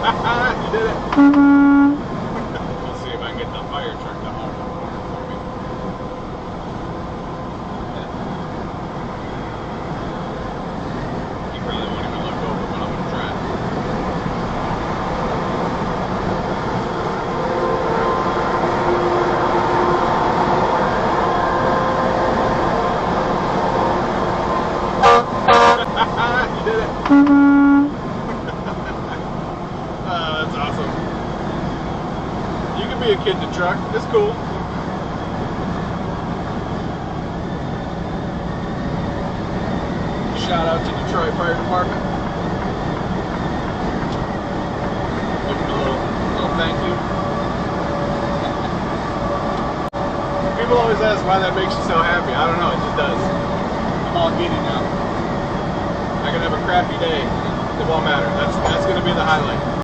You did it. Let's see if I can get the fire truck to honk the horn for me. He probably won't even look over, but I'm going to try. You did it. That's awesome. You can be a kid in the truck. It's cool. Shout out to Detroit Fire Department. Give them a little thank you. People always ask why that makes you so happy. I don't know. It just does. I'm all giddy now. I can have a crappy day. It won't matter. That's going to be the highlight.